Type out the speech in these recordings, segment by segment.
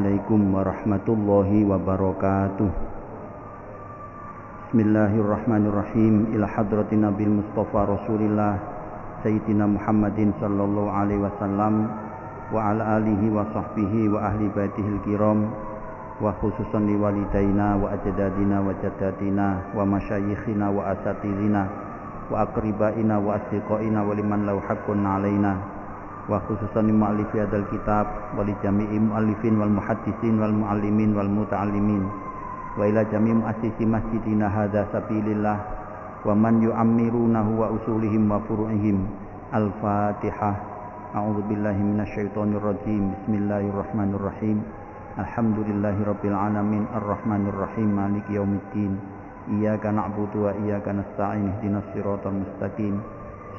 Assalamualaikum warahmatullahi wabarakatuh. Bismillahirrahmanirrahim. Ila hadrati Nabil Mustafa Rasulillah Sayyidina Muhammadin sallallahu alaihi wasallam wa ala alihi wa sahbihi wa ahli baitihil kiram, wa khususan li walidaina wa ajdadina wa jaddatina wa masyayikhina wa asatidina wa aqribaina wa asdiqaina wa liman lahu haqqun alaina, wa khususan li mu'allifi hadzal kitab wa li jami'i mu'allifin wal muhaddisin wal muallimin wal muta'allimin wa ila jami'i mu'assisi masjidina hadza sabilillah wa man yu'ammirunahu wa usulihim wa furu'ihim. Al-Fatihah. A'udzu billahi minasyaitonir rajim. Bismillahirrahmanirrahim. Alhamdulillahi rabbil alamin arrahmanir rahim maliki yaumiddin. Iyyaka na'budu wa iyyaka nasta'in ihdinas siratal mustaqim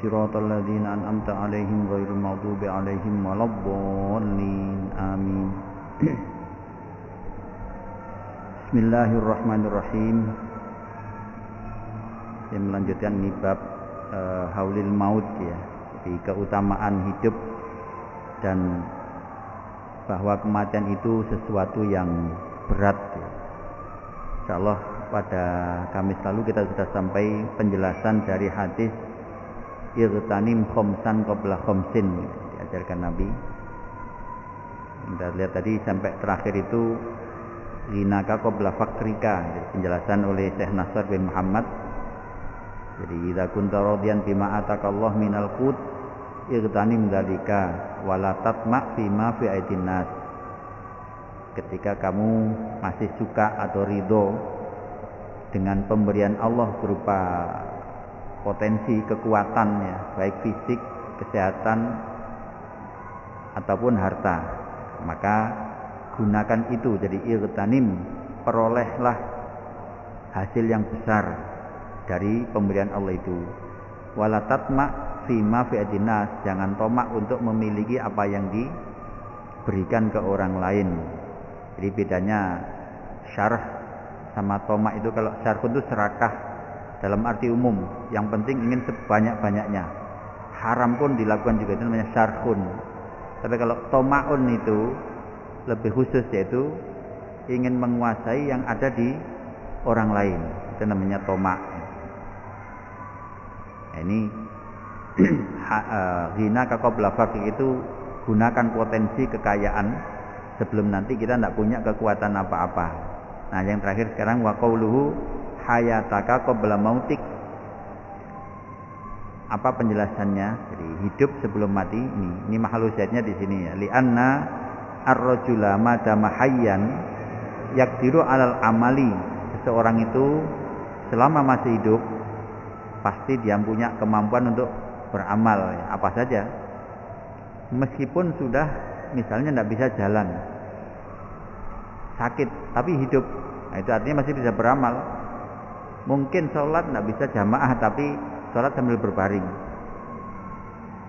siratal ladzina an'amta 'alaihim ghairil maghdubi 'alaihim waladdallin. Amin. Bismillahirrahmanirrahim. Saya melanjutkan ini bab haulil maut ya, jadi keutamaan hidup dan bahwa kematian itu sesuatu yang berat ya. Insyaallah pada Kamis lalu kita sudah sampai penjelasan dari hadis Irtanim khomsan qabla khomsin, diajarkan Nabi. Kita lihat tadi sampai terakhir itu Ghinaka qabla fakrika, penjelasan oleh Syekh Nasr bin Muhammad. Jadi idza kunta radiyan bima atakallah minal qut irtanim dzalika wala tatma fima fi aidin nas. Ketika kamu masih suka atau ridho dengan pemberian Allah berupa potensi kekuatan ya, baik fisik, kesehatan ataupun harta, maka gunakan itu. Jadi irtanim, perolehlah hasil yang besar dari pemberian Allah itu. Wala tatma fima fi adinas, jangan tomak untuk memiliki apa yang diberikan ke orang lain. Jadi bedanya syarh sama tomak itu, kalau syarh itu serakah dalam arti umum, yang penting ingin sebanyak-banyaknya. Haram pun dilakukan juga, itu namanya syarhun. Tapi kalau tomaun itu lebih khusus, yaitu ingin menguasai yang ada di orang lain, itu namanya tomak. Ini ghina qabla faqr, itu gunakan potensi kekayaan sebelum nanti kita tidak punya kekuatan apa-apa. Nah, yang terakhir sekarang wa qauluhu hayataka qabla mautik. Apa penjelasannya? Jadi hidup sebelum mati. Ini mahalusatnya di sini ya. Li'anna ar-rajula madama hayyan yaqdiru 'alal amali. Seseorang itu selama masih hidup pasti dia punya kemampuan untuk beramal ya, apa saja. Meskipun sudah misalnya tidak bisa jalan, sakit tapi hidup. Nah, itu artinya masih bisa beramal. Mungkin sholat tidak bisa jamaah, tapi sholat sambil berbaring.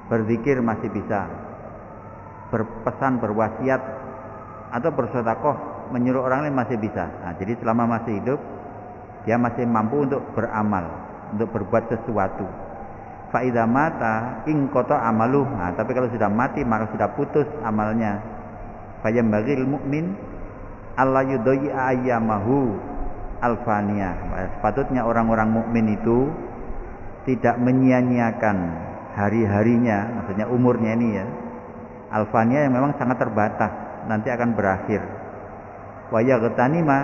Berzikir masih bisa. Berpesan, berwasiat, atau bersedekah, menyuruh orang lain masih bisa. Nah, jadi selama masih hidup, dia masih mampu untuk beramal, untuk berbuat sesuatu. Fa'idha mata ingkoto amaluh. Nah, tapi kalau sudah mati, maka sudah putus amalnya. Fayambagil mu'min alla yudhoyi ayyamahu alfaniyah. Sepatutnya orang-orang mukmin itu tidak menyia-nyiakan hari-harinya, maksudnya umurnya ini ya, alfaniyah yang memang sangat terbatas, nanti akan berakhir. Wa yaghtanima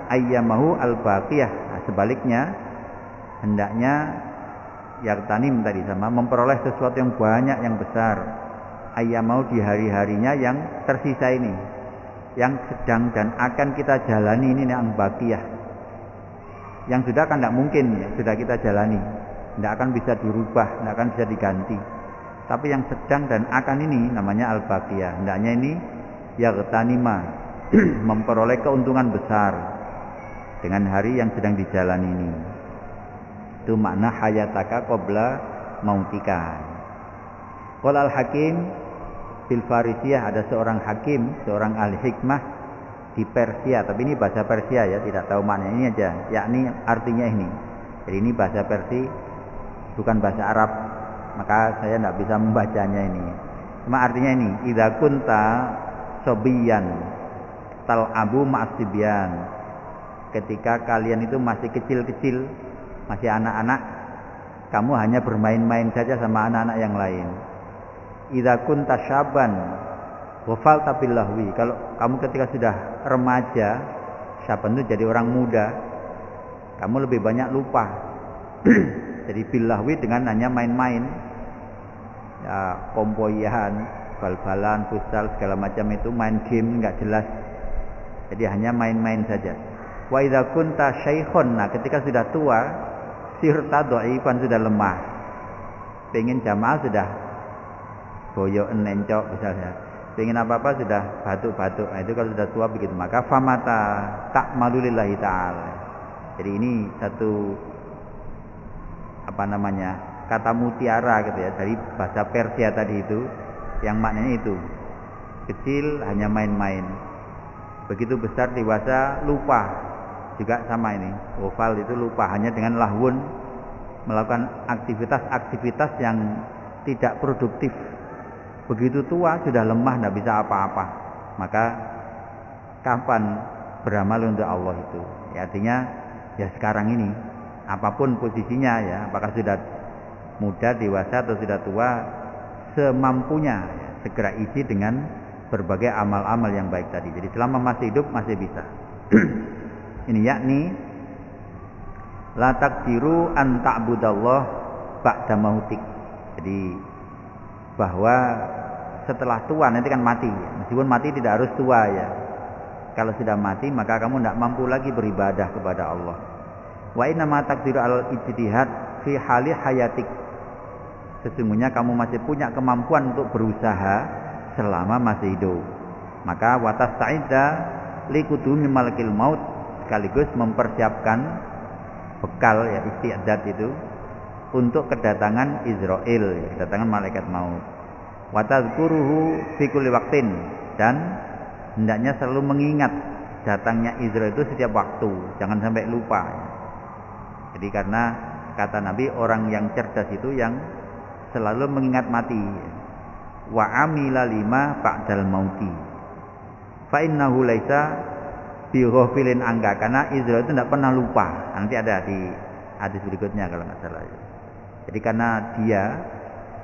ayyamahu albaqiyah. Nah, sebaliknya hendaknya yaghtanim tadi sama memperoleh sesuatu yang banyak, yang besar, ayyamahu di hari-harinya yang tersisa ini, yang sedang dan akan kita jalani ini, yang baqiyah. Yang sudah kan tidak mungkin ya, sudah kita jalani, tidak akan bisa dirubah, tidak akan bisa diganti. Tapi yang sedang dan akan ini namanya al-baqiyah. Hendaknya ini yaghtanima memperoleh keuntungan besar dengan hari yang sedang dijalani ini. Itu makna hayataka qabla mautika. Qala al-Hakim fil Farisiyah, ada seorang hakim, seorang ahli hikmah di Persia, tapi ini bahasa Persia ya, tidak tahu maknanya, ini aja, yakni artinya ini. Jadi ini bahasa Persia, bukan bahasa Arab, maka saya tidak bisa membacanya ini. Cuma artinya ini, idza kunta sobiyan Abu ma'asibyan. Ketika kalian itu masih kecil-kecil, masih anak-anak, kamu hanya bermain-main saja sama anak-anak yang lain. Idza kunta syaban wa falta bil lahwi. Kalau kamu ketika sudah remaja, syaban itu jadi orang muda, kamu lebih banyak lupa. Jadi bil lahwi dengan hanya main-main. Ya, kompoian, bal-balan, futsal segala macam itu, main game enggak jelas. Jadi hanya main-main saja. Wa idza kunta syaikhun. Nah, ketika sudah tua, sirta dhaifan, sudah lemah. Pengen jamaah sudah boyok nencok misalnya. Pengen apa-apa sudah batuk-batuk. Nah, itu kalau sudah tua begitu. Maka famata ta'malu lillahi ta'ala. Jadi ini satu kata mutiara gitu ya, dari bahasa Persia tadi itu, yang maknanya itu kecil hanya main-main, begitu besar dewasa lupa, juga sama ini wafal itu lupa, hanya dengan lahwun, melakukan aktivitas-aktivitas yang tidak produktif. Begitu tua sudah lemah, tidak bisa apa-apa. Maka kapan beramal untuk Allah itu ya, artinya ya sekarang ini, apapun posisinya ya, apakah sudah muda, dewasa atau sudah tua, semampunya ya, segera isi dengan berbagai amal-amal yang baik tadi. Jadi selama masih hidup masih bisa. Ini yakni la taqdiru an ta'budallah ba'da mautik. Jadi bahwa setelah tua nanti kan mati. Meskipun mati tidak harus tua ya. Kalau sudah mati maka kamu tidak mampu lagi beribadah kepada Allah. Wa inna ma taqdiru al-ijtihad fi hali hayatik. Sesungguhnya kamu masih punya kemampuan untuk berusaha selama masih hidup. Maka watas ta'idda liqudumi malakil maut, sekaligus mempersiapkan bekal ya, istiadat itu untuk kedatangan Israel, kedatangan malaikat maut. Watazkuruhu fi kulli waqtin, dan hendaknya selalu mengingat datangnya Israel itu setiap waktu, jangan sampai lupa. Jadi karena kata Nabi, orang yang cerdas itu yang selalu mengingat mati. Wa amila lima ba'dal mauti. Fa innahu laisa bi ghafilin angga, karena Israel itu tidak pernah lupa. Nanti ada di hadis berikutnya kalau nggak salah. Jadi karena dia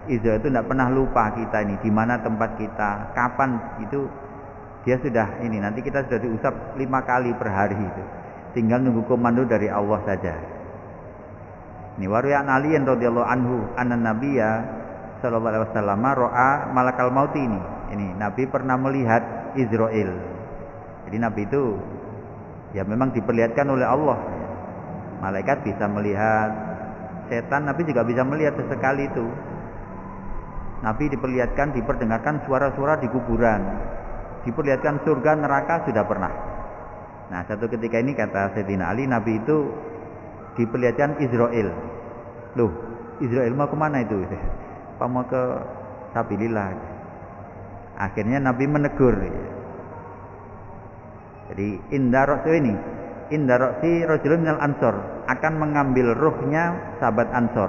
Israel itu tidak pernah lupa kita ini, di mana tempat kita, kapan itu dia sudah ini. Nanti kita sudah diusap 5 kali per hari itu. Tinggal nunggu komando dari Allah saja. Ini waru'an aliyan radhiyallahu anhu anna nabiyya sallallahu alaihi wasallam ra'a malakal maut ini. Ini Nabi pernah melihat Israel. Jadi Nabi itu ya memang diperlihatkan oleh Allah. Malaikat bisa melihat, setan Nabi juga bisa melihat sesekali itu. Nabi diperlihatkan, diperdengarkan suara-suara di kuburan. Diperlihatkan surga neraka sudah pernah. Nah, satu ketika ini kata Sayyidina Ali, Nabi itu diperlihatkan Israel. Loh, Israel mau kemana itu? Apa mau ke Sabilillah? Akhirnya Nabi menegur. Jadi inda roksi rajulun minal ansor, akan mengambil ruhnya sahabat Ansor.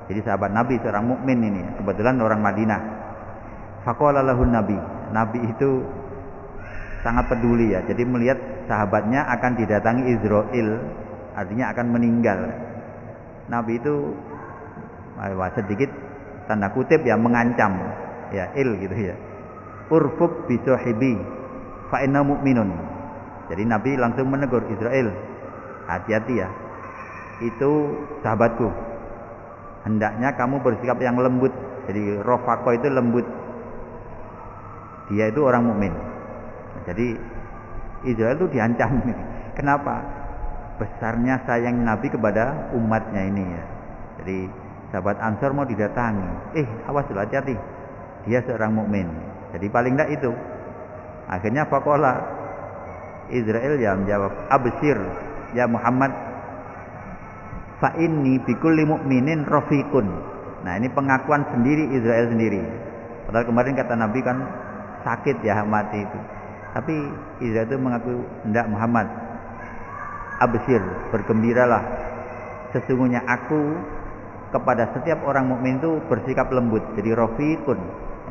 Jadi sahabat Nabi, seorang mukmin ini, kebetulan orang Madinah. Faqala lahu Nabi itu sangat peduli ya. Jadi melihat sahabatnya akan didatangi Israel, artinya akan meninggal. Nabi itu sedikit tanda kutip ya mengancam ya, gitu ya. Urfuk bi sahibi fa inna mu'minun. Jadi Nabi langsung menegur Israel, hati-hati ya, itu sahabatku, hendaknya kamu bersikap yang lembut. Jadi rofaqo itu lembut, dia itu orang mukmin. Jadi Israel itu diancam. Kenapa? Besarnya sayang Nabi kepada umatnya ini ya. Jadi sahabat Ansor mau didatangi, awas dulu, hati-hati, dia seorang mukmin. Jadi paling tidak itu. Akhirnya faqala Israel yang menjawab, abshir ya Muhammad, fa inni bikulli mu'minin rafiqun. Nah, ini pengakuan sendiri Israel sendiri. Padahal kemarin kata Nabi kan sakit ya mati itu. Tapi Israel itu mengaku, enggak Muhammad, abshir, bergembiralah, sesungguhnya aku kepada setiap orang mukmin itu bersikap lembut. Jadi rafiqun.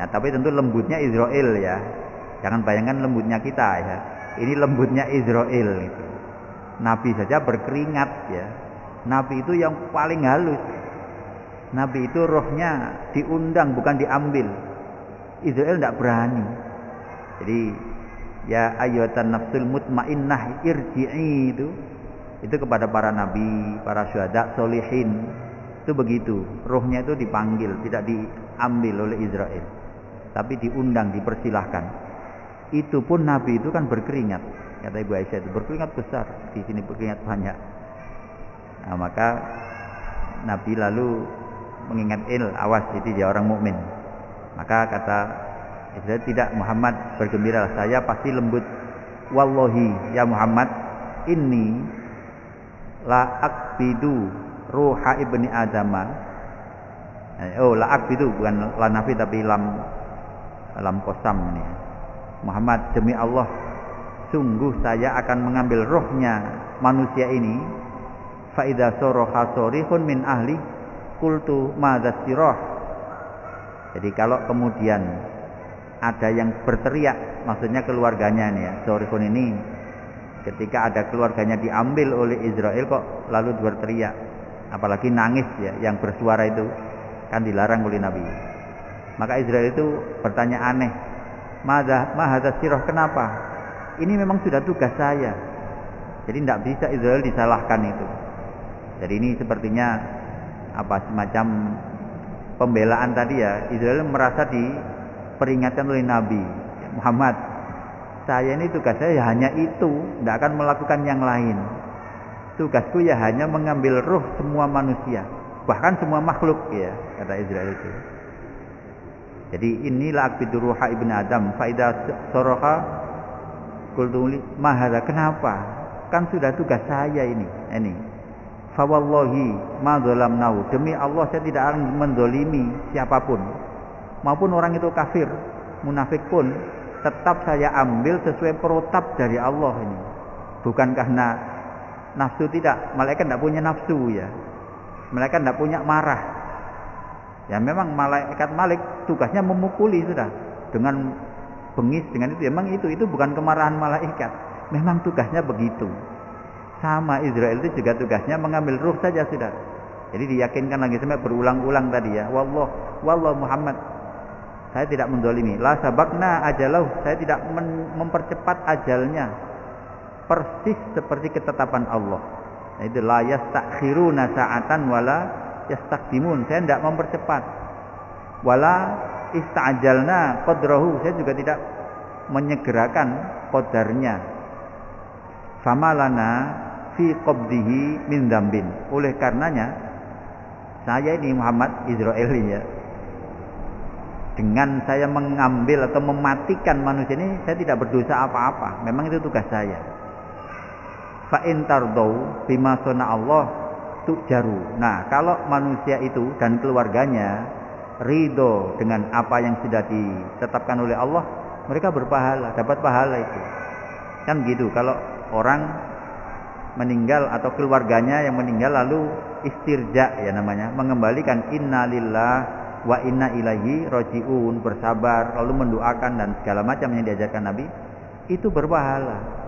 Ya, tapi tentu lembutnya Israel ya. Jangan bayangkan lembutnya kita ya. Ini lembutnya Israel itu. Nabi saja berkeringat ya. Nabi itu yang paling halus. Nabi itu rohnya diundang bukan diambil. Israel tidak berani. Jadi ya ayyuhatan nafsul mutmainnah irji'i itu kepada para nabi, para syuhada, solihin. Itu begitu. Rohnya itu dipanggil, tidak diambil oleh Israel. Tapi diundang, dipersilahkan. Itu pun Nabi itu kan berkeringat. Kata Ibu Aisyah itu berkeringat besar, di sini berkeringat banyak. Nah, maka Nabi lalu mengingatkan, awas itu dia orang mukmin. Maka kata Israel, tidak, Muhammad bergembira, saya pasti lembut. Wallahi ya Muhammad, inni la aqbidu ruha ibni adama. La aqbidu bukan la nafi tapi lam qasam ini. Muhammad, demi Allah, sungguh saya akan mengambil rohnya manusia ini. Fa idza saraha sarihun min ahli qultu madza sirah. Jadi kalau kemudian ada yang berteriak, maksudnya keluarganya nih ya, sarihun ini ketika ada keluarganya diambil oleh Israel kok lalu berteriak, apalagi nangis ya, yang bersuara itu kan dilarang oleh Nabi. Maka Israel itu bertanya aneh, mahadza sirah, kenapa? Ini memang sudah tugas saya. Jadi tidak bisa Israel disalahkan itu. Jadi ini sepertinya semacam pembelaan tadi ya. Israel merasa diperingatkan oleh Nabi Muhammad, saya ini tugas saya hanya itu, tidak akan melakukan yang lain. Tugasku ya hanya mengambil ruh semua manusia, bahkan semua makhluk ya, kata Israel itu. Jadi inilah aqbidu ruha ibn Adam fa idza saraha qultu mahadza, kenapa? Kan sudah tugas saya ini. Fa wallahi ma dzalamnahu, demi Allah saya tidak akan mendolimi siapapun, maupun orang itu kafir, munafik pun tetap saya ambil sesuai protap dari Allah ini. Bukan karena nafsu, tidak. Malaikat tidak punya nafsu ya. Malaikat tidak punya marah. Ya memang malaikat Malik tugasnya memukuli sudah. Dengan bengis, dengan itu. Memang itu bukan kemarahan malaikat. Memang tugasnya begitu. Sama Israel itu juga tugasnya mengambil ruh saja sudah. Jadi diyakinkan lagi sampai berulang-ulang tadi ya. Wallah Muhammad, saya tidak mendolimi. La sabakna ajalau, saya tidak mempercepat ajalnya. Persis seperti ketetapan Allah. Itu la yastakhiruna sa'atan wala yastaqdimun. Saya tidak mempercepat. Wala ista'jalna qadrahu, saya juga tidak menyegerakan qadarnya. Famalana fi qabdihi min dzambin. Oleh karenanya saya ini Muhammad Israel ya, dengan saya mengambil atau mematikan manusia ini, saya tidak berdosa apa-apa. Memang itu tugas saya. Fa in tardau bima sona Allah tujaru. Nah, kalau manusia itu dan keluarganya ridho dengan apa yang sudah ditetapkan oleh Allah, mereka berpahala, dapat pahala itu. Kan gitu. Kalau orang meninggal atau keluarganya yang meninggal lalu istirja ya namanya, mengembalikan innalillah wa inna ilaihi rajiun, bersabar lalu mendoakan dan segala macam yang diajarkan Nabi, itu berpahala.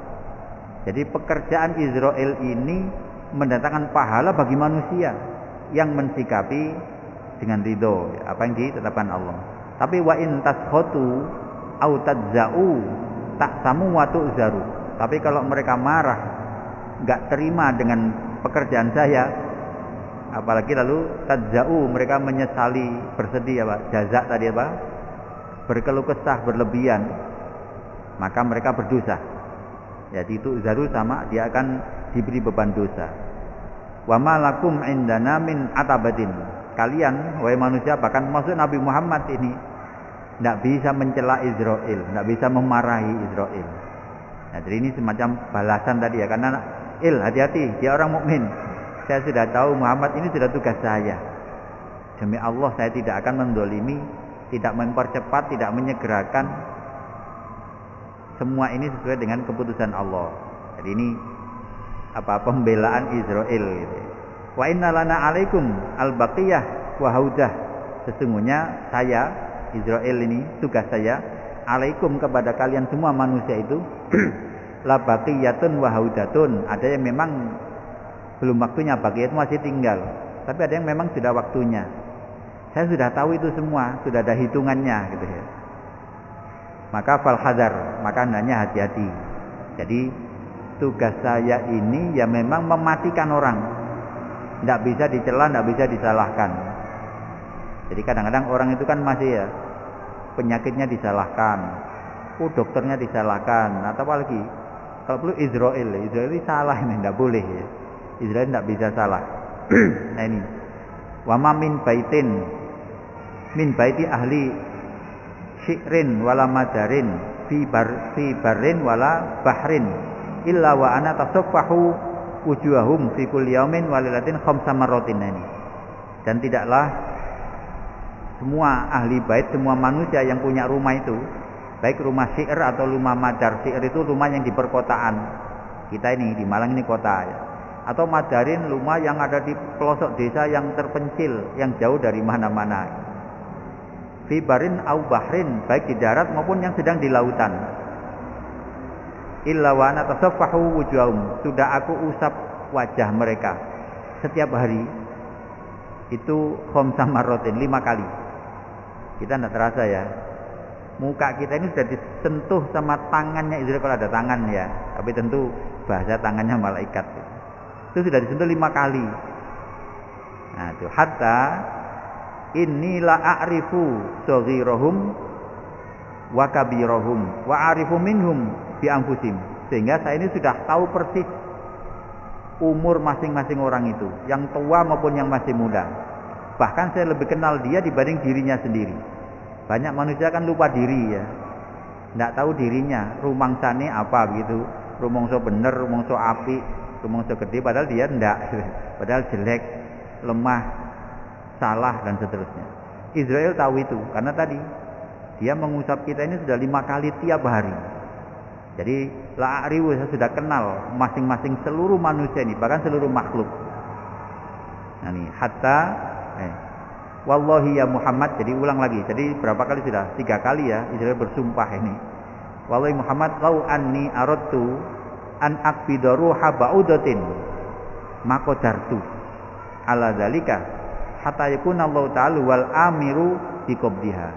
Jadi pekerjaan Israel ini mendatangkan pahala bagi manusia yang mensikapi dengan ridho apa yang ditetapkan Allah. Tapi wa in taskhatu au tadzau taksamu wa tu'zaru. Tapi kalau mereka marah, enggak terima dengan pekerjaan saya, apalagi lalu tadzau, mereka menyesali, bersedih jaza tadi berkeluh kesah berlebihan, maka mereka berdosa. Jadi itu zaru sama, dia akan diberi beban dosa. Wa malakum indana min atabatin. Kalian wahai manusia, bahkan maksud Nabi Muhammad ini tidak bisa mencela Israel, tidak bisa memarahi Israel. Nah, jadi ini semacam balasan tadi ya, karena hati-hati, dia orang mukmin. Saya sudah tahu Muhammad ini sudah tugas saya. Demi Allah saya tidak akan mendolimi, tidak mempercepat, tidak menyegerakan. Semua ini sesuai dengan keputusan Allah. Jadi ini pembelaan Israel gitu. Wa inna lana alaikum al-baqiyah wa haudah. Sesungguhnya saya Israel ini tugas saya alaikum kepada kalian semua manusia itu la baqiyatun wa haudatun. Ada yang memang belum waktunya, baqiyat masih tinggal. Tapi ada yang memang sudah waktunya. Saya sudah tahu itu semua, sudah ada hitungannya gitu ya. Maka fal hadar, maka hendaknya hati-hati. Jadi tugas saya ini ya memang mematikan orang. Tidak bisa dicela, tidak bisa disalahkan. Jadi kadang-kadang orang itu kan masih ya penyakitnya disalahkan, dokternya disalahkan, atau apa lagi? Kalau perlu Israel ini salah, ini tidak boleh ya. Israel tidak bisa salah. Nah ini, wama min baiti ahli syi'rin wala madarin fi barrin wala bahrin illa wa ana tasaffahu wujuhahum fi kulli yaumin walilatin khamsa marratin. Ini. Dan tidaklah semua ahli bait, semua manusia yang punya rumah itu, baik rumah syi'r atau rumah madar. Syi'r itu rumah yang di perkotaan. Kita ini di Malang ini kota ya. Atau madarin rumah yang ada di pelosok desa yang terpencil, yang jauh dari mana-mana. Fi barin au bahrin, baik di darat maupun yang sedang di lautan. Illa wa ana tasaffahu wujuhum, sudah aku usap wajah mereka setiap hari itu khamsa marratin, 5 kali. Kita tidak terasa ya, muka kita ini sudah disentuh sama tangannya Israel kalau ada tangan ya, tapi tentu bahasa tangannya malaikat itu sudah disentuh 5 kali. Nah itu hatta inni la a'rifu saghirahum wa kabirahum wa a'rifu minhum bi anfusihim, sehingga saya ini sudah tahu persis umur masing-masing orang itu, yang tua maupun yang masih muda. Bahkan saya lebih kenal dia dibanding dirinya sendiri. Banyak manusia kan lupa diri ya, tidak tahu dirinya, rumangsane apa gitu, rumongso bener, rumongso api, rumongso gede, padahal dia tidak, padahal jelek, lemah, salah dan seterusnya. Israel tahu itu karena tadi dia mengusap kita ini sudah 5 kali tiap hari. Jadi la'ariwu, saya sudah kenal masing-masing seluruh manusia ini, bahkan seluruh makhluk. Nah ini hatta wallahi ya Muhammad, jadi ulang lagi. Jadi berapa kali sudah? 3 kali ya Israel bersumpah ini. Wallahi Muhammad lau anni aradtu an aqbidaru habaudatin maqadartu ala dzalika hatta yakuna Allah ta'ala wal amiru biqabdiha.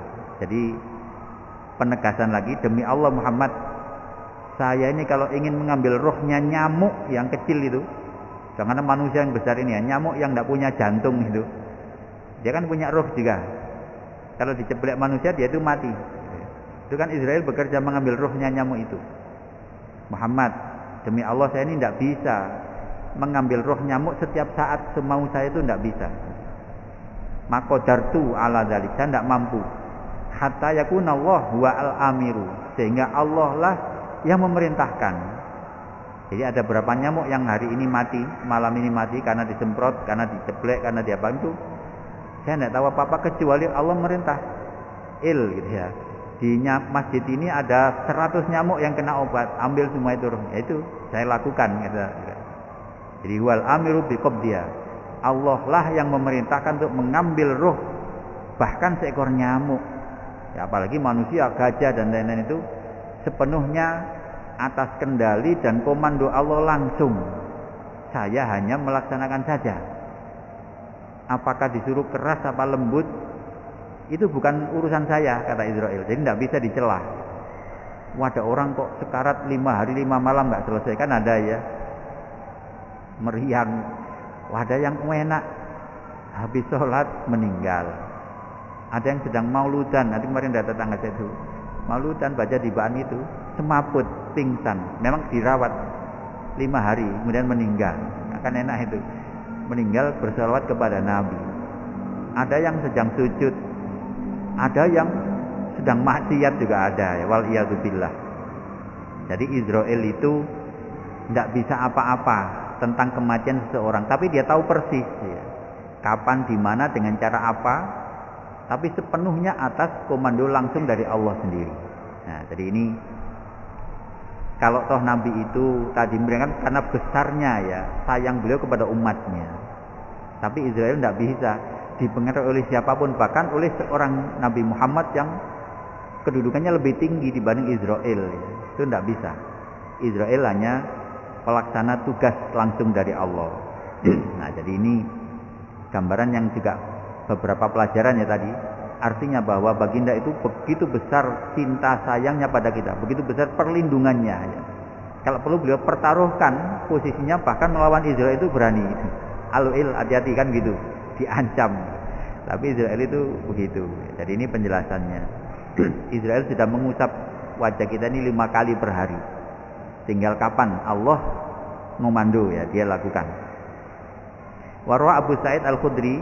Jadi penegasan lagi, demi Allah Muhammad, saya ini kalau ingin mengambil rohnya nyamuk yang kecil itu, jangan manusia yang besar ini ya, nyamuk yang tidak punya jantung itu, dia kan punya roh juga. Kalau diceplek manusia dia itu mati. Itu kan Israel bekerja mengambil rohnya nyamuk itu. Muhammad, demi Allah saya ini tidak bisa mengambil roh nyamuk setiap saat semau saya, itu tidak bisa. Maqadartu ala dzalik, saya tidak mampu. Hatta yakunallah wa al-amiru, sehingga Allah lah yang memerintahkan. Jadi ada berapa nyamuk yang hari ini mati, malam ini mati karena disemprot, karena diceplek, karena diapa itu. Saya tidak tahu apa-apa kecuali Allah merintah. Gitu ya. Di masjid ini ada 100 nyamuk yang kena obat, ambil semua itu rohnya. Itu saya lakukan gitu. Jadi wal amiru biqabdiha. Allah lah yang memerintahkan untuk mengambil roh bahkan seekor nyamuk. Ya, apalagi manusia, gajah dan lain-lain itu sepenuhnya atas kendali dan komando Allah langsung. Saya hanya melaksanakan saja. Apakah disuruh keras apa lembut, itu bukan urusan saya, kata Israel. Jadi tidak bisa dicela. Wah, ada orang kok sekarat 5 hari 5 malam nggak selesai, kan ada ya, meriang. Wah, ada yang enak habis sholat meninggal. Ada yang sedang mauludan. Nanti kemarin ada tetangga saya itu mauludan, baca dibaan itu semaput, pingsan. Memang dirawat 5 hari kemudian meninggal. Akan enak itu, meninggal bersalawat kepada Nabi. Ada yang sedang sujud, ada yang sedang maksiat juga ada ya, wal iyadzubillah. Jadi Israel itu tidak bisa apa-apa tentang kematian seseorang, tapi dia tahu persis ya, kapan, di mana, dengan cara apa, tapi sepenuhnya atas komando langsung dari Allah sendiri. Nah, jadi ini kalau toh Nabi itu tadi memberikan karena besarnya ya sayang beliau kepada umatnya, tapi Israel tidak bisa dipengaruhi oleh siapapun, bahkan oleh seorang Nabi Muhammad yang kedudukannya lebih tinggi dibanding Israel ya. Itu tidak bisa. Israel hanya pelaksana tugas langsung dari Allah. Nah, jadi ini gambaran yang juga beberapa pelajaran ya tadi. Artinya bahwa baginda itu begitu besar cinta sayangnya pada kita, begitu besar perlindungannya ya. Kalau perlu beliau pertaruhkan posisinya, bahkan melawan Israel itu berani. Aluil, hati-hati kan gitu, diancam. Tapi Israel itu begitu. Jadi ini penjelasannya. Israel sudah mengusap wajah kita ini 5 kali per hari. Tinggal kapan Allah ngomando ya dia lakukan. Warwa Abu Sa'id Al-Khudri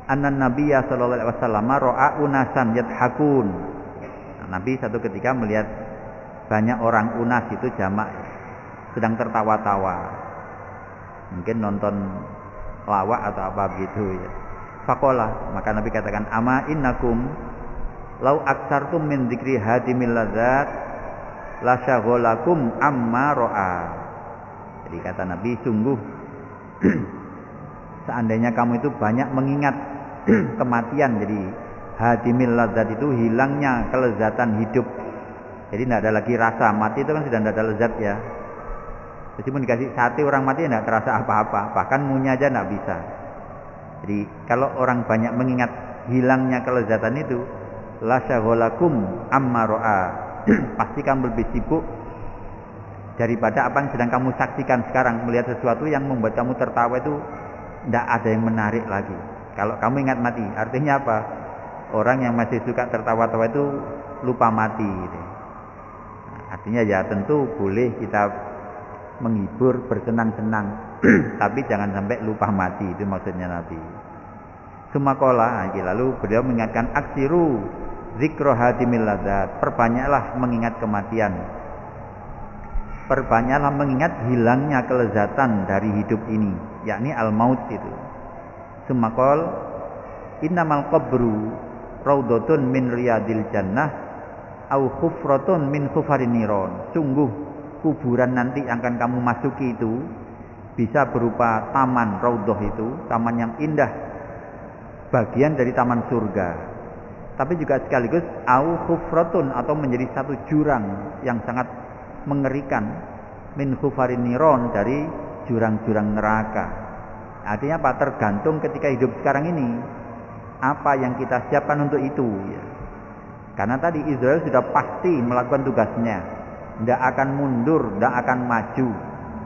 anna Nabiyya sallallahu alaihi wasallam ra'a unasan yadhakun. Nah, Nabi satu ketika melihat banyak orang, unas itu jamak, sedang tertawa-tawa. Mungkin nonton lawak atau apa begitu ya. Faqala, maka Nabi katakan, ama innakum lau aktsartum min dzikri hadimil ladzat la syaghalakum amma ra'a. Jadi kata Nabi, sungguh seandainya kamu itu banyak mengingat kematian, jadi hadimil ladzat itu hilangnya kelezatan hidup. Jadi tidak ada lagi rasa, mati itu kan sudah tidak ada lezat ya. Meskipun dikasih sate orang mati tidak terasa apa-apa, bahkan ngunyah aja tidak bisa. Jadi kalau orang banyak mengingat hilangnya kelezatan itu, la syaghalakum amma ra'a. Pasti kamu lebih sibuk daripada apa yang sedang kamu saksikan sekarang. Melihat sesuatu yang membuat kamu tertawa itu tidak ada yang menarik lagi. Kalau kamu ingat mati, artinya apa? Orang yang masih suka tertawa-tawa itu lupa mati gitu. Artinya ya tentu boleh kita menghibur, bersenang-senang, tapi jangan sampai lupa mati, itu maksudnya Nabi. Sumakola, lalu beliau mengingatkan aksiru zikro hadimil ladzat, perbanyaklah mengingat kematian, perbanyaklah mengingat hilangnya kelezatan dari hidup ini, yakni al-maut itu. Sumakol innamal qabru raudhatun min riyadil jannah au khufratun min khufarin niron. Sungguh kuburan nanti yang akan kamu masuki itu bisa berupa taman raudhah, itu taman yang indah, bagian dari taman surga. Tapi juga sekaligus au khufratun, atau menjadi satu jurang yang sangat mengerikan, min khufarin niron, dari jurang-jurang neraka. Artinya apa? Tergantung ketika hidup sekarang ini apa yang kita siapkan untuk itu ya. Karena tadi Israel sudah pasti melakukan tugasnya, tidak akan mundur, tidak akan maju,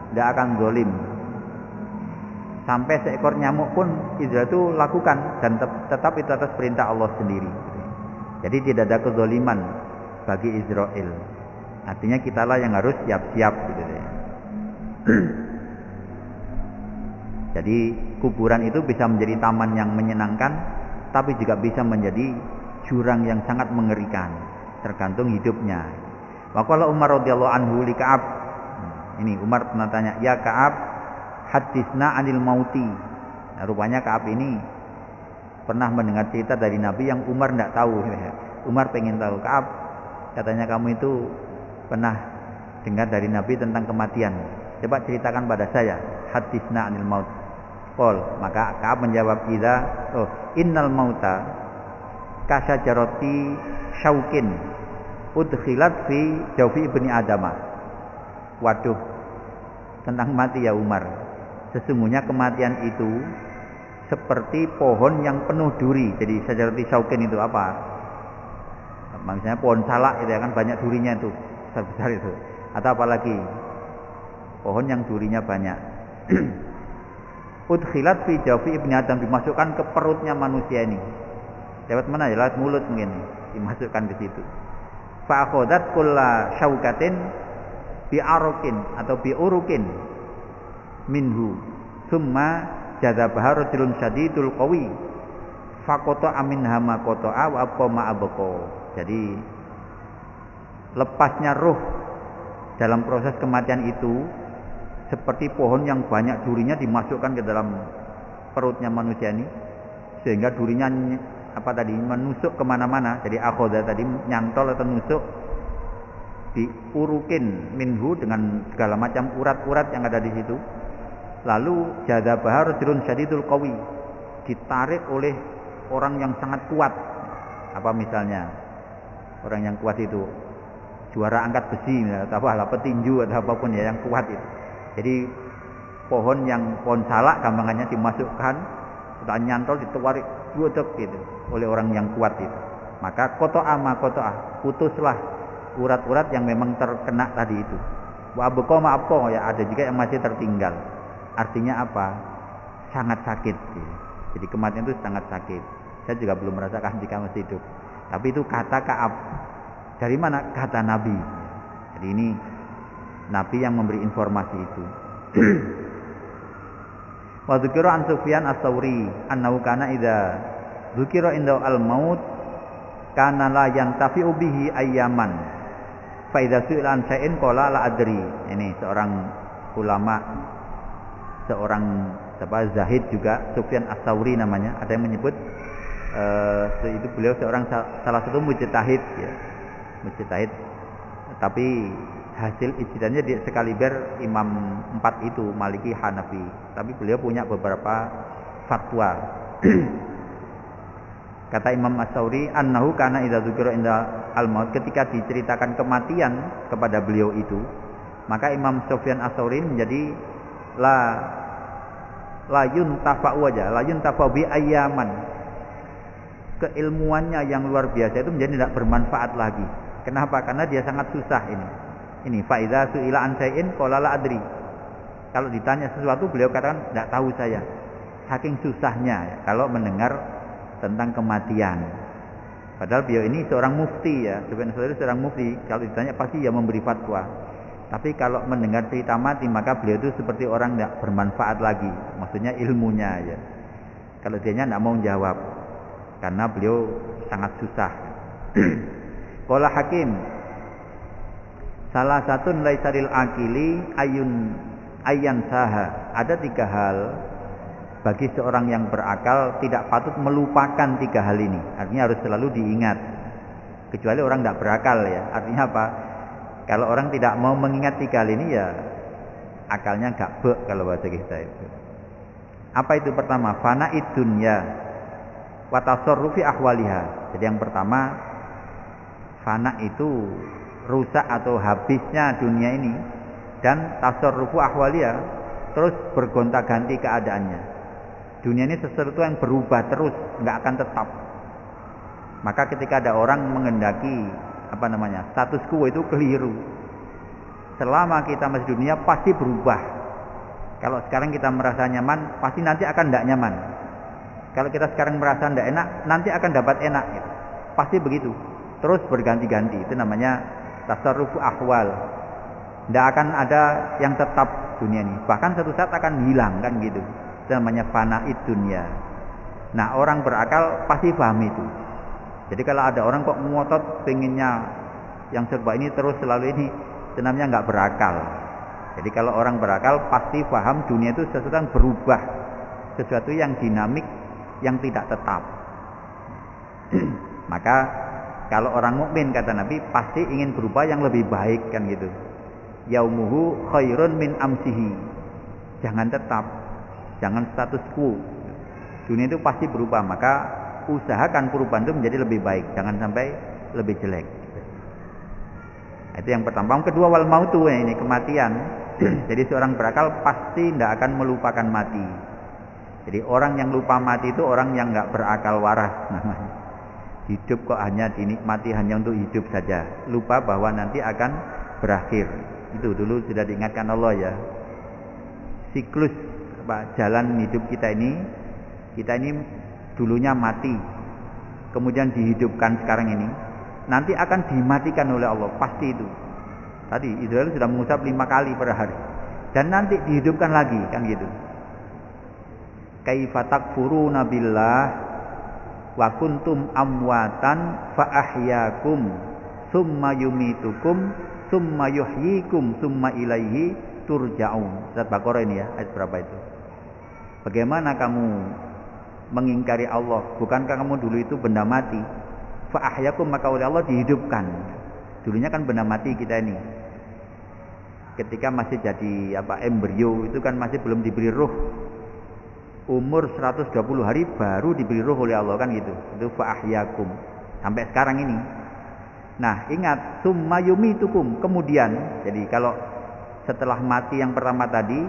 tidak akan zalim. Sampai seekor nyamuk pun Israel itu lakukan, dan tetap itu atas perintah Allah sendiri. Jadi tidak ada kezaliman bagi Israel. Artinya kitalah yang harus siap-siap gitu ya. Jadi kuburan itu bisa menjadi taman yang menyenangkan, tapi juga bisa menjadi jurang yang sangat mengerikan, tergantung hidupnya. Wa qala Umar radhiyallahu anhu li Ka'ab. Ini Umar pernah tanya, "Ya Ka'ab, hadisna 'anil mauti." Nah, rupanya Ka'ab ini pernah mendengar cerita dari Nabi yang Umar tidak tahu. Umar pengen tahu. Ka'ab, katanya kamu itu pernah dengar dari Nabi tentang kematian. Coba ceritakan pada saya. Hadisna 'anil maut. Qol, maka Ka'ab menjawab, innal mauta kasyajarati syaukin udkhilat fi jawfi ibni adama. Waduh, tentang mati ya Umar, sesungguhnya kematian itu seperti pohon yang penuh duri. Jadi syajarati syaukin itu apa? Maksudnya pohon salak itu ya kan, banyak durinya itu, besar-besar itu. Atau apalagi pohon yang durinya banyak. Udkhilat fi jawfi ibni adam, dimasukkan ke perutnya manusia ini. Lewat mana ya? Lewat mulut mungkin, dimasukkan ke situ. Fa akhadat kulla syaukatin bi arokin atau bi urukin minhu summa jadzabaha rajulun syadidul qawi faqata amin hama qata'a wa aqama abqa. Jadi lepasnya ruh dalam proses kematian itu seperti pohon yang banyak durinya dimasukkan ke dalam perutnya manusia ini, sehingga durinya menusuk kemana-mana. Jadi akhoda tadi nyantol atau nusuk, diurukin minhu dengan segala macam urat-urat yang ada di situ. Lalu jadzabah rajulun syadidul qawi, ditarik oleh orang yang sangat kuat. Apa misalnya orang yang kuat itu juara angkat besi atau apa petinju atau apapun ya yang kuat itu. Jadi pohon salak gampangannya dimasukkan, sudah nyantol ditawarik duodek gitu oleh orang yang kuat itu. Maka koto'a putuslah urat-urat yang memang terkena tadi itu. Wa abqa ma abqa, ya ada juga yang masih tertinggal. Artinya apa? Sangat sakit gitu. Jadi kematian itu sangat sakit. Saya juga belum merasakan jika masih hidup. Tapi itu kata Ka'ab. Dari mana? Kata Nabi. Jadi ini Nabi yang memberi informasi itu. Wa dzikra an Sufyan Ats-Tsauri annahu kana idza dzikra inda al-maut kana la yantafi'u bihi ayyaman. Fa idza su'ila an syai'in qala la adri. Ini seorang ulama, seorang zahid juga, Sufyan Ats-Tsauri namanya. Ada yang menyebut itu beliau salah satu mujtahid ya. Mujtahid. Tapi hasil ijtihadnya di sekaliber imam 4 itu, Maliki, Hanafi. Tapi beliau punya beberapa fatwa. Kata Imam Ats-Tsauri, annahu kana idza dzukira inda al-maut, ketika diceritakan kematian kepada beliau itu, maka Imam Sufyan Ats-Tsauri menjadi la yuntafa'u bi ayyaman. Keilmuannya yang luar biasa itu menjadi tidak bermanfaat lagi. Kenapa? Karena dia sangat susah ini. Ini fa idza su'ila an syai'in qala la adri. Kalau ditanya sesuatu beliau katakan tidak tahu saya. Saking susahnya ya, kalau mendengar tentang kematian. Padahal beliau ini seorang mufti ya, sebenarnya seorang mufti. Kalau ditanya pasti ya memberi fatwa. Tapi kalau mendengar cerita mati maka beliau itu seperti orang tidak bermanfaat lagi. Maksudnya ilmunya ya. Kalau dianya tidak mau jawab karena beliau sangat susah. Qala Hakim, salah satu laisaril akili ayyan saha. Ada 3 hal bagi seorang yang berakal tidak patut melupakan 3 hal ini. Artinya harus selalu diingat. Kecuali orang tidak berakal ya. Artinya apa? Kalau orang tidak mau mengingat 3 hal ini ya akalnya gak bek kalau bahasa kita itu. Apa itu? Pertama, fana'id dunya wa tasarrufi ahwaliha. Jadi yang pertama, fana itu rusak atau habisnya dunia ini, dan tasarrufu ahwaliha, terus bergonta-ganti keadaannya. Dunia ini sesuatu yang berubah terus, nggak akan tetap. Maka ketika ada orang mengendaki status quo itu keliru. Selama kita masih dunia pasti berubah. Kalau sekarang kita merasa nyaman, pasti nanti akan tidak nyaman. Kalau kita sekarang merasa tidak enak, nanti akan dapat enak. Gitu. Pasti begitu. Terus berganti-ganti. Itu namanya tasarrufu ahwal. Tidak akan ada yang tetap dunia ini. Bahkan satu saat akan hilang kan gitu. Itu namanya fana'id dunya. Nah, orang berakal pasti paham itu. Jadi kalau ada orang kok ngotot pengennya yang serba ini terus selalu ini, itu namanya nggak berakal. Jadi kalau orang berakal pasti paham dunia itu sesuatu yang berubah, sesuatu yang dinamik, yang tidak tetap. Maka kalau orang mukmin kata Nabi pasti ingin berubah yang lebih baik kan gitu. Yaumuhu khairun min amsihi. Jangan tetap, jangan status quo. Dunia itu pasti berubah, maka usahakan perubahan itu menjadi lebih baik, jangan sampai lebih jelek. Itu yang pertama. Yang kedua, wal mautu, ini kematian. Jadi seorang berakal pasti tidak akan melupakan mati. Jadi orang yang lupa mati itu orang yang nggak berakal waras namanya. Hidup kok hanya dinikmati hanya untuk hidup saja, lupa bahwa nanti akan berakhir. Itu dulu sudah diingatkan Allah ya. Siklus jalan hidup kita ini dulunya mati, kemudian dihidupkan sekarang ini, nanti akan dimatikan oleh Allah, pasti itu. Tadi Israel sudah mengusap 5 kali per hari, dan nanti dihidupkan lagi kan gitu. Kaifa takfuruna billah wa kuntum amwatan fa ahyakum summa yumitukum summa yuhyikum summa ilaihi turja'un. Surat Baqarah ini ya, ayat berapa itu? Bagaimana kamu mengingkari Allah? Bukankah kamu dulu itu benda mati? Fa ahyakum, maka oleh Allah dihidupkan. Dulunya kan benda mati kita ini. Ketika masih jadi embrio itu kan masih belum diberi ruh. Umur 120 hari baru diberi ruh oleh Allah kan gitu. Itu fa ahyakum. Sampai sekarang ini. Nah, ingat, summa yumitukum, kemudian. Jadi kalau setelah mati yang pertama tadi,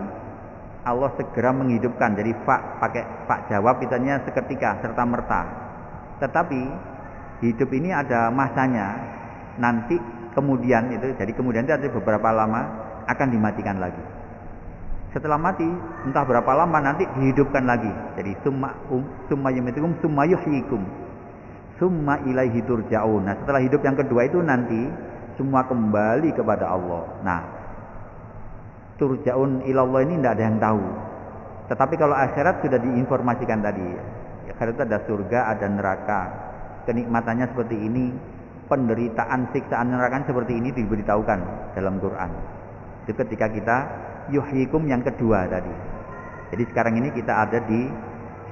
Allah segera menghidupkan. Jadi pakai pak jawab misalnya seketika serta merta. Tetapi hidup ini ada masanya. Nanti kemudian itu, jadi kemudian itu ada beberapa lama akan dimatikan lagi. Setelah mati, entah berapa lama nanti dihidupkan lagi. Jadi summa yumitukum summa yuhyikum. Summa ilaihi turja'un. Nah, setelah hidup yang kedua itu nanti semua kembali kepada Allah. Nah, turja'un ilallah ini tidak ada yang tahu. Tetapi kalau akhirat sudah diinformasikan tadi. Akhirat ada surga, ada neraka. Kenikmatannya seperti ini, penderitaan, siksaan neraka seperti ini diberitahukan dalam Quran. Itu ketika kita yuhyikum yang kedua tadi. Jadi sekarang ini kita ada di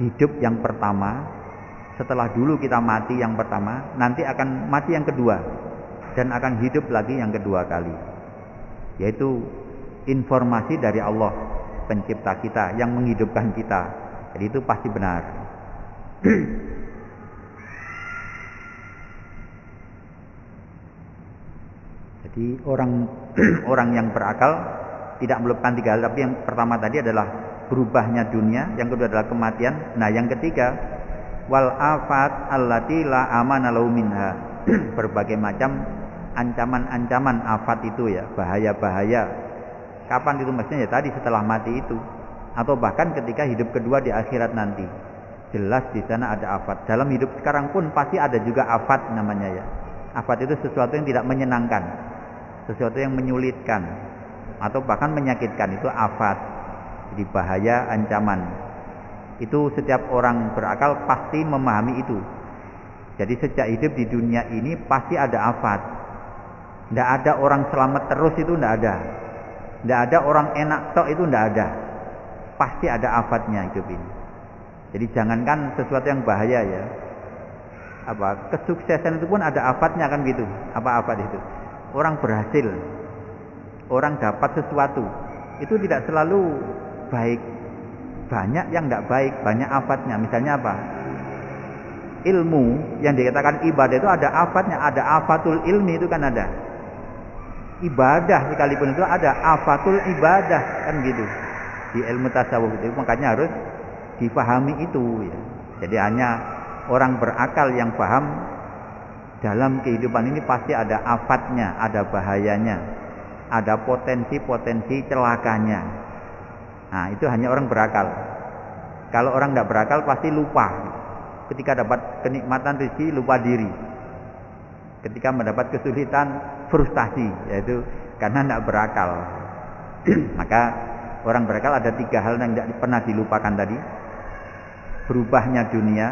hidup yang pertama. Setelah dulu kita mati yang pertama, nanti akan mati yang kedua dan akan hidup lagi yang kedua kali. Yaitu informasi dari Allah pencipta kita yang menghidupkan kita. Jadi itu pasti benar. Jadi orang yang berakal tidak melupakan tiga hal, tapi yang pertama tadi adalah berubahnya dunia, yang kedua adalah kematian. Nah, yang ketiga wal afat allati la amana lahu minha. Berbagai macam ancaman-ancaman afat itu ya, bahaya-bahaya. Kapan itu maksudnya? Ya tadi setelah mati itu, atau bahkan ketika hidup kedua di akhirat nanti. Jelas di sana ada afat. Dalam hidup sekarang pun pasti ada juga afat namanya ya. Afat itu sesuatu yang tidak menyenangkan, sesuatu yang menyulitkan atau bahkan menyakitkan, itu afat. Jadi bahaya, ancaman. Itu setiap orang berakal pasti memahami itu. Jadi sejak hidup di dunia ini pasti ada afat. Tidak ada orang selamat terus, itu tidak ada. Tidak ada orang enak tok, itu tidak ada. Pasti ada afatnya hidup ini. Jadi jangankan sesuatu yang bahaya ya. Kesuksesan itu pun ada afatnya kan gitu. Apa afat itu? Orang berhasil, orang dapat sesuatu, itu tidak selalu baik. Banyak yang tidak baik, banyak afatnya. Misalnya apa? Ilmu yang dikatakan ibadah itu ada afatnya, ada afatul ilmi, itu kan ada. Ibadah sekalipun itu ada afatul ibadah, kan gitu. Di ilmu tasawuf itu makanya harus dipahami itu ya. Jadi hanya orang berakal yang paham dalam kehidupan ini pasti ada afatnya, ada bahayanya, ada potensi-potensi celakanya. Nah, itu hanya orang berakal. Kalau orang tidak berakal pasti lupa. Ketika dapat kenikmatan rezeki lupa diri. Ketika mendapat kesulitan frustasi, yaitu karena tidak berakal. Maka orang berakal ada tiga hal yang tidak pernah dilupakan tadi. Berubahnya dunia,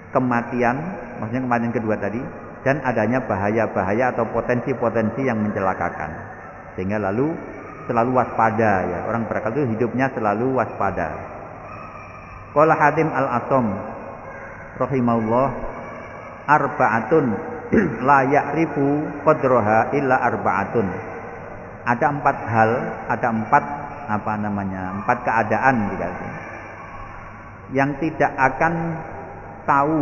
kematian, maksudnya kematian kedua tadi, dan adanya bahaya-bahaya atau potensi-potensi yang mencelakakan. Sehingga lalu selalu waspada ya. Orang berakal itu hidupnya selalu waspada. Qala Hatim Al-Asam rahimahullah, arba'atun la ya'rifu qadraha illa arba'atun. Ada empat hal, ada empat keadaan dikasih, yang tidak akan tahu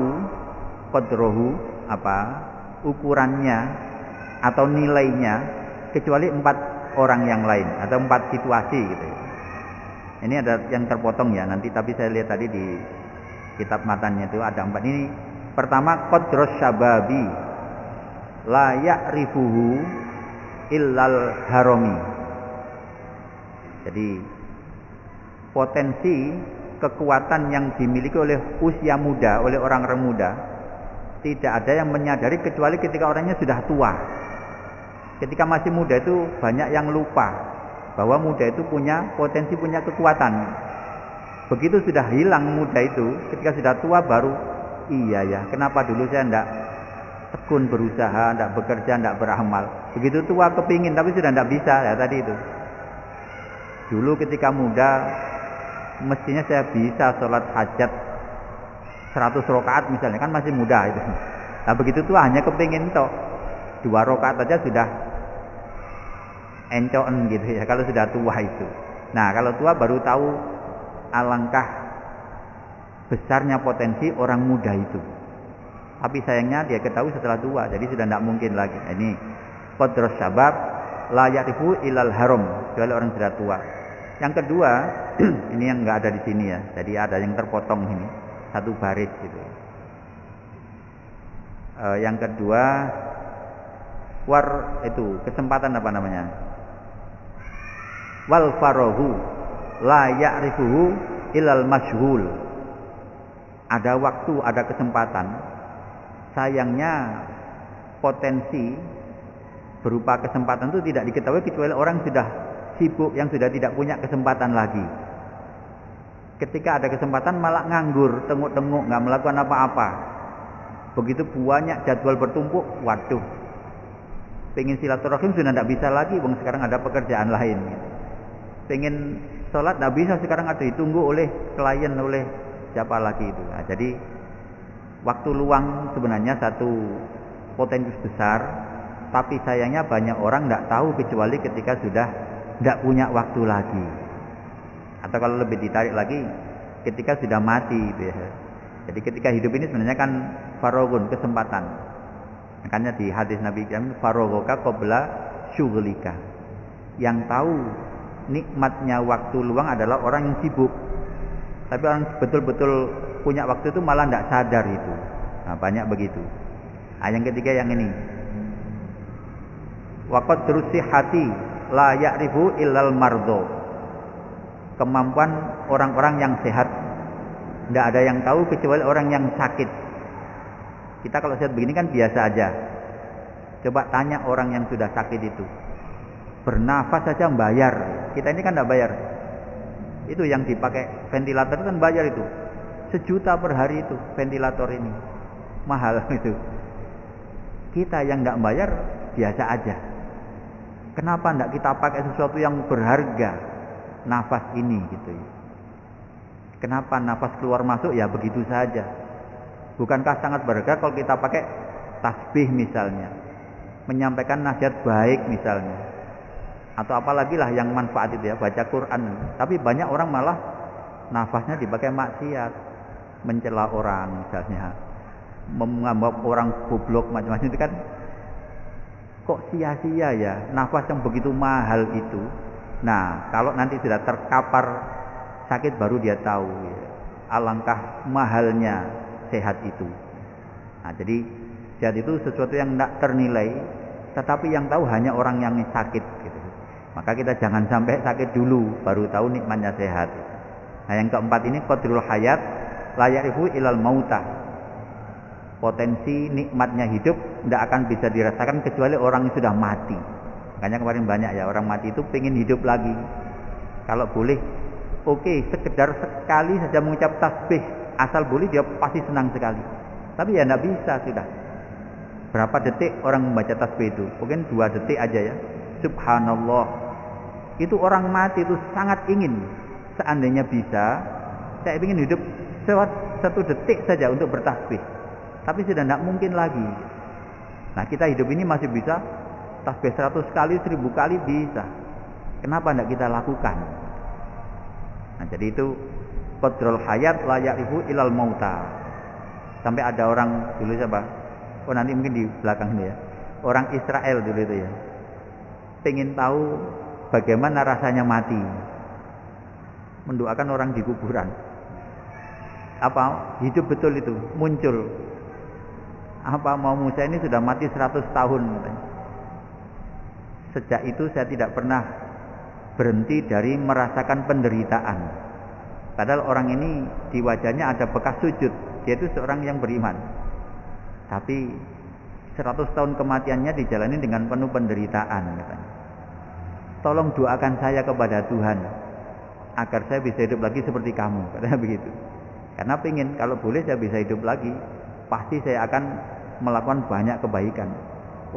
qadrahu ukurannya atau nilainya kecuali empat orang yang lain atau empat situasi gitu. Ini ada yang terpotong ya nanti, tapi saya lihat tadi di kitab matanya itu ada empat. Ini pertama, qadrus syababi la ya'rifuhu illal harami. Jadi potensi kekuatan yang dimiliki oleh usia muda, oleh orang-orang muda, tidak ada yang menyadari kecuali ketika orangnya sudah tua. Ketika masih muda itu banyak yang lupa bahwa muda itu punya potensi, punya kekuatan. Begitu sudah hilang muda itu, ketika sudah tua baru, iya ya, kenapa dulu saya tidak tekun berusaha, tidak bekerja, tidak beramal. Begitu tua kepingin tapi sudah tidak bisa ya tadi itu. Dulu ketika muda mestinya saya bisa sholat hajat 100 rakaat misalnya, kan masih muda itu. Nah begitu tua hanya kepingin tok 2 rakaat aja sudah encoen gitu ya, kalau sudah tua itu. Nah kalau tua baru tahu alangkah besarnya potensi orang muda itu. Tapi sayangnya dia ketahui setelah tua, jadi sudah tidak mungkin lagi. Ini qadrus syabab la ya'rifu ilal haram, kecuali orang sudah tua. Yang kedua, ini yang enggak ada di sini ya. Jadi ada yang terpotong ini, satu baris gitu. Yang kedua, itu kesempatan apa namanya? Wal farahu la ya'rifuhu ilal masyhul. Ada waktu, ada kesempatan. Sayangnya potensi berupa kesempatan itu tidak diketahui kecuali orang sudah sibuk, yang sudah tidak punya kesempatan lagi. Ketika ada kesempatan malah nganggur, tenguk-tenguk, nggak melakukan apa-apa. Begitu banyak jadwal bertumpuk, waduh, pengen silaturahim sudah tidak bisa lagi, bang, sekarang ada pekerjaan lain. Pengen sholat tidak bisa, sekarang ada ditunggu oleh klien, oleh siapa lagi itu. Nah, jadi waktu luang sebenarnya satu potensi besar, tapi sayangnya banyak orang tidak tahu kecuali ketika sudah tidak punya waktu lagi. Atau kalau lebih ditarik lagi, ketika sudah mati. Jadi ketika hidup ini sebenarnya kan farogun, kesempatan. Makanya di hadis Nabi Muhammad, farogoka qabla syughlika. Yang tahu nikmatnya waktu luang adalah orang yang sibuk. Tapi orang betul-betul punya waktu itu malah tidak sadar itu. Nah, banyak begitu. Nah, yang ketiga yang ini. Waqad rusihati la ya'rifu illal mardo. Kemampuan orang-orang yang sehat tidak ada yang tahu kecuali orang yang sakit. Kita kalau sehat begini kan biasa aja. Coba tanya orang yang sudah sakit itu, bernafas saja bayar. Kita ini kan tidak bayar. Itu yang dipakai ventilator kan bayar itu, 1 juta per hari itu ventilator ini, mahal itu. Kita yang tidak bayar biasa aja. Kenapa tidak kita pakai sesuatu yang berharga? Nafas ini gitu ya. Kenapa nafas keluar masuk ya begitu saja? Bukankah sangat berharga kalau kita pakai tasbih misalnya, menyampaikan nasihat baik misalnya, atau apalagi lah yang manfaat itu ya, baca Quran. Tapi banyak orang malah nafasnya dipakai maksiat, mencela orang misalnya, menganggap orang goblok, macam-macam itu kan. Kok sia-sia ya nafas yang begitu mahal itu. Nah, kalau nanti sudah terkapar sakit baru dia tahu ya, alangkah mahalnya sehat itu. Nah, jadi sehat itu sesuatu yang tidak ternilai, tetapi yang tahu hanya orang yang sakit gitu. Maka kita jangan sampai sakit dulu baru tahu nikmatnya sehat. Nah, yang keempat ini qadrul hayat la ya'rifu ilal mautah. Potensi nikmatnya hidup tidak akan bisa dirasakan kecuali orang yang sudah mati. Makanya kemarin banyak ya orang mati itu pengen hidup lagi. Kalau boleh, oke, sekedar sekali saja mengucap tasbih, asal boleh dia pasti senang sekali. Tapi ya tidak bisa sudah. Berapa detik orang membaca tasbih itu? Mungkin 2 detik aja ya. Subhanallah. Itu orang mati itu sangat ingin. Seandainya bisa, saya ingin hidup 1 detik saja untuk bertasbih. Tapi sudah tidak mungkin lagi. Nah, kita hidup ini masih bisa tasbih 100 kali, 1000 kali bisa. Kenapa tidak kita lakukan? Nah, jadi itu qadrul hayat la ya'rifu ilal mauta. Sampai ada orang dulu siapa? Oh, nanti mungkin di belakang ini ya. Orang Israel dulu itu ya. Pengen tahu bagaimana rasanya mati. Mendoakan orang di kuburan. Apa? Hidup betul itu, muncul. Apa mau Musa ini sudah mati 100 tahun katanya. Sejak itu saya tidak pernah berhenti dari merasakan penderitaan. Padahal orang ini di wajahnya ada bekas sujud. Dia itu seorang yang beriman. Tapi 100 tahun kematiannya dijalani dengan penuh penderitaan katanya. Tolong doakan saya kepada Tuhan agar saya bisa hidup lagi seperti kamu, katanya begitu. Karena pengen kalau boleh saya bisa hidup lagi, pasti saya akan melakukan banyak kebaikan.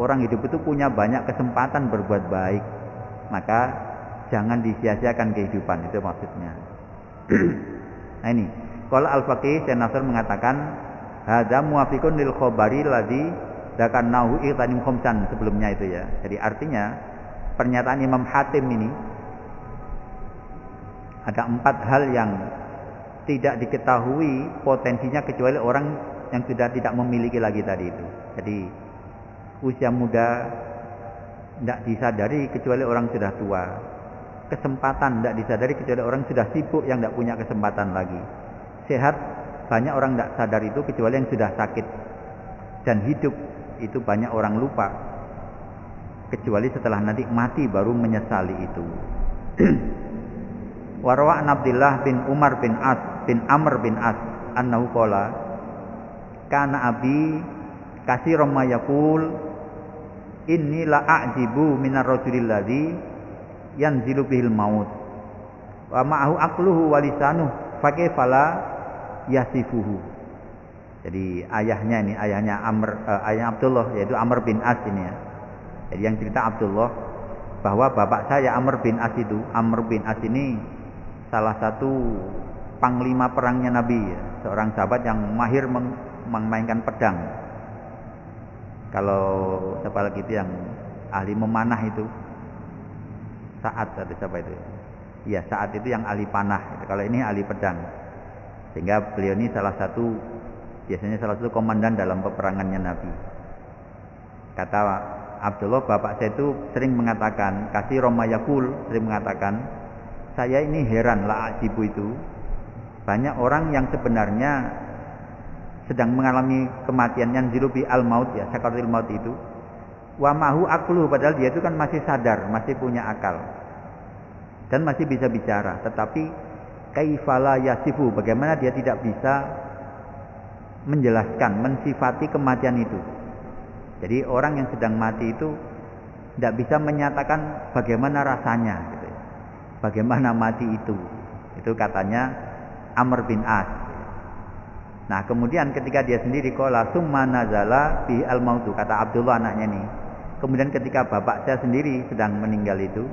Orang hidup itu punya banyak kesempatan berbuat baik, maka jangan disia-siakan kehidupan, itu maksudnya. Nah ini, kalau Al-Faqih Syekh Nasr mengatakan hadza muwafiqun lil khabari ladzi dzakarnahu i'tanim khamsan sebelumnya itu ya. Jadi artinya pernyataan Imam Hatim ini ada 4 hal yang tidak diketahui potensinya kecuali orang yang sudah tidak memiliki lagi tadi itu. Jadi usia muda tidak disadari kecuali orang sudah tua. Kesempatan tidak disadari kecuali orang sudah sibuk yang tidak punya kesempatan lagi. Sehat banyak orang tidak sadar itu kecuali yang sudah sakit. Dan hidup itu banyak orang lupa kecuali setelah nanti mati baru menyesali itu. Warwa an Abdullah bin Umar bin Amr bin As annahu qala kana abi katsiran ma yaqul inni la a'jibu minar rajulil ladzi yanzilu bihil maut wa ma'ahu aqluhu wa lisanuhu fa kayfala yasifuhu. Jadi ayahnya Abdullah yaitu Amr bin As ini ya. Jadi yang cerita Abdullah bahwa bapak saya Amr bin As ini salah satu panglima perangnya Nabi ya. Seorang sahabat yang mahir memainkan pedang. Kalau siapa lagi itu yang ahli memanah itu Sa'ad atau siapa itu? Iya, Sa'ad itu yang ahli panah. Kalau ini ahli pedang. Sehingga beliau ini biasanya salah satu komandan dalam peperangannya Nabi. Kata Abdullah, bapak saya itu sering mengatakan, kasih Romayakul sering mengatakan, saya ini heran la ajibu itu. Banyak orang yang sebenarnya sedang mengalami kematian yang zilubi al-maut ya, sakaratul maut itu. Wa mahu aklu, padahal dia itu kan masih sadar, masih punya akal. Dan masih bisa bicara, tetapi kaifala yasifu, bagaimana dia tidak bisa menjelaskan, mensifati kematian itu. Jadi orang yang sedang mati itu tidak bisa menyatakan bagaimana rasanya gitu ya. Bagaimana mati itu. Itu katanya Amr bin As. Nah, kemudian ketika dia sendiri qala summa nazala bi al-mautu, kata Abdullah anaknya nih. Kemudian ketika bapak saya sendiri sedang meninggal itu,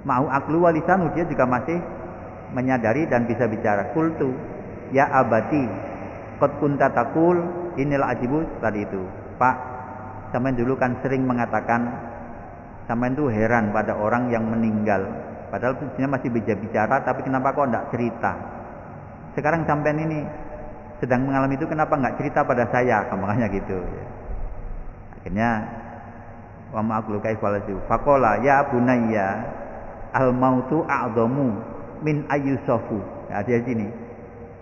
mau aklu walisanu, dia juga masih menyadari dan bisa bicara. Qultu ya abati qad kunta taqul inil ajibu, tadi itu. Pak, sampean dulu kan sering mengatakan sampean itu heran pada orang yang meninggal, padahal sebenarnya masih bisa bicara, tapi kenapa kok enggak cerita? Sekarang sampean ini sedang mengalami itu, kenapa enggak cerita pada saya? Makanya gitu. Akhirnya wa ma'aqlu kaifalasu faqala ya bunayya al mautu a'dhamu min ayyusafu. Nah, dia sini.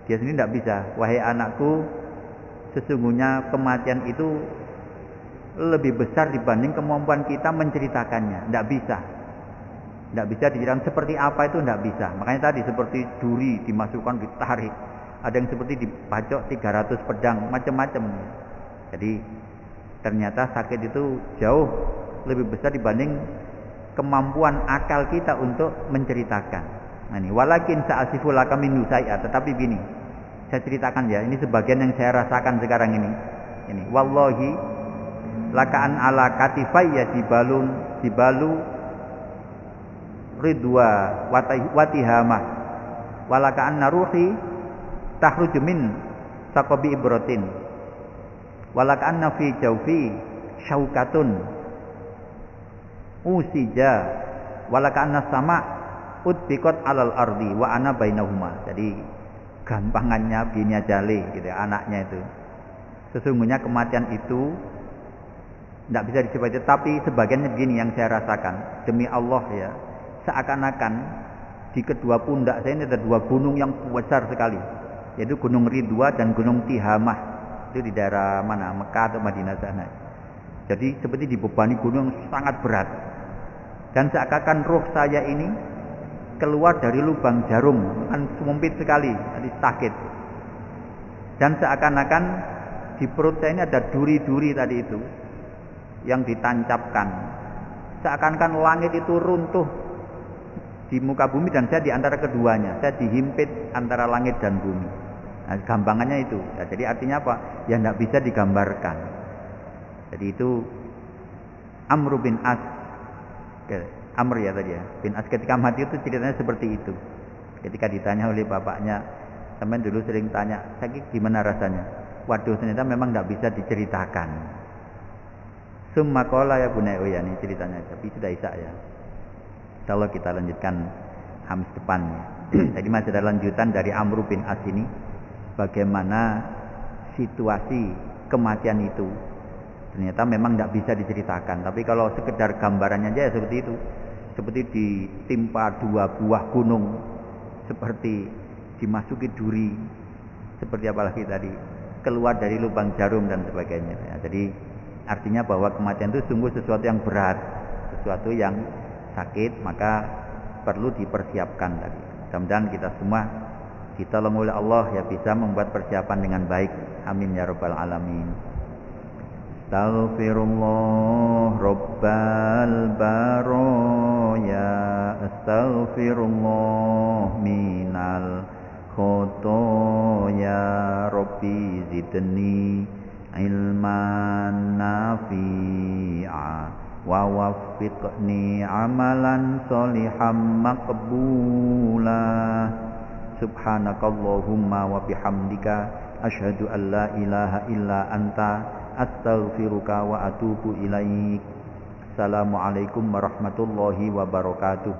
Dia sendiri tidak bisa. Wahai anakku, sesungguhnya kematian itu lebih besar dibanding kemampuan kita menceritakannya. Tidak bisa. Tidak bisa diceritakan seperti apa itu, tidak bisa. Makanya tadi seperti duri dimasukkan, ditarik. Ada yang seperti dibacok 300 pedang, macam-macam. Jadi ternyata sakit itu jauh lebih besar dibanding kemampuan akal kita untuk menceritakan. Nah ini, walakin sa'asifu laka min nusai'a, tetapi gini, saya ceritakan ya, ini sebagian yang saya rasakan sekarang ini. Ini, wallahi lakaan ala katifayya jibalu ridwa watihamah walakaan naruhi tahruju min saqabi ibratin walakaan nafi jawfi syaukatun usija walakaan nasama utbikot alal ardi wa ana bainahuma. Jadi gampangannya begini aja gitu anaknya itu. Sesungguhnya kematian itu tidak bisa disebut, tapi sebagiannya begini yang saya rasakan. Demi Allah ya, seakan-akan di kedua pundak saya ini ada dua gunung yang besar sekali, yaitu Gunung Ridwa dan Gunung Tihamah. Itu di daerah mana? Mekah atau Madinah sana. Jadi seperti dibebani gunung yang sangat berat. Dan seakan-akan roh saya ini keluar dari lubang jarum, kan sempit sekali, tadi sakit. Dan seakan-akan di perut saya ini ada duri-duri tadi itu yang ditancapkan. Seakan-akan langit itu runtuh di muka bumi dan saya di antara keduanya. Saya dihimpit antara langit dan bumi. Nah, gampangannya itu. Ya, jadi artinya apa? Ya tidak bisa digambarkan. Jadi itu Amr bin As. Amr ya tadi ya. Bin As ketika mati itu ceritanya seperti itu. Ketika ditanya oleh bapaknya, teman dulu sering tanya, sakit gimana rasanya? Waduh, ternyata memang tidak bisa diceritakan. Summa qala ya bunai, oh ya ini ceritanya, tapi sudah isya ya. Insyaallah kita lanjutkan Hamis depannya. Jadi masih ada lanjutan dari Amr bin As ini, bagaimana situasi kematian itu ternyata memang tidak bisa diceritakan. Tapi kalau sekedar gambarannya aja ya seperti itu. Seperti ditimpa dua buah gunung, seperti dimasuki duri, seperti apalagi tadi keluar dari lubang jarum dan sebagainya. Ya, jadi artinya bahwa kematian itu sungguh sesuatu yang berat, sesuatu yang sakit, maka perlu dipersiapkan tadi. Mudah-mudahan kita semua ditolong oleh Allah ya bisa membuat persiapan dengan baik. Amin ya rabbal alamin. Astaghfirullah Rabbal Baraya, Astaghfirullah minal khotoya, Rabbi zidni ilman nafi'a wa waffiqni amalan sholihan maqbula. Subhanakallahumma wa bihamdika asyhadu an la ilaha illa anta astaghfiruka wa atubu ilaik. Assalamualaikum warahmatullahi wabarakatuh.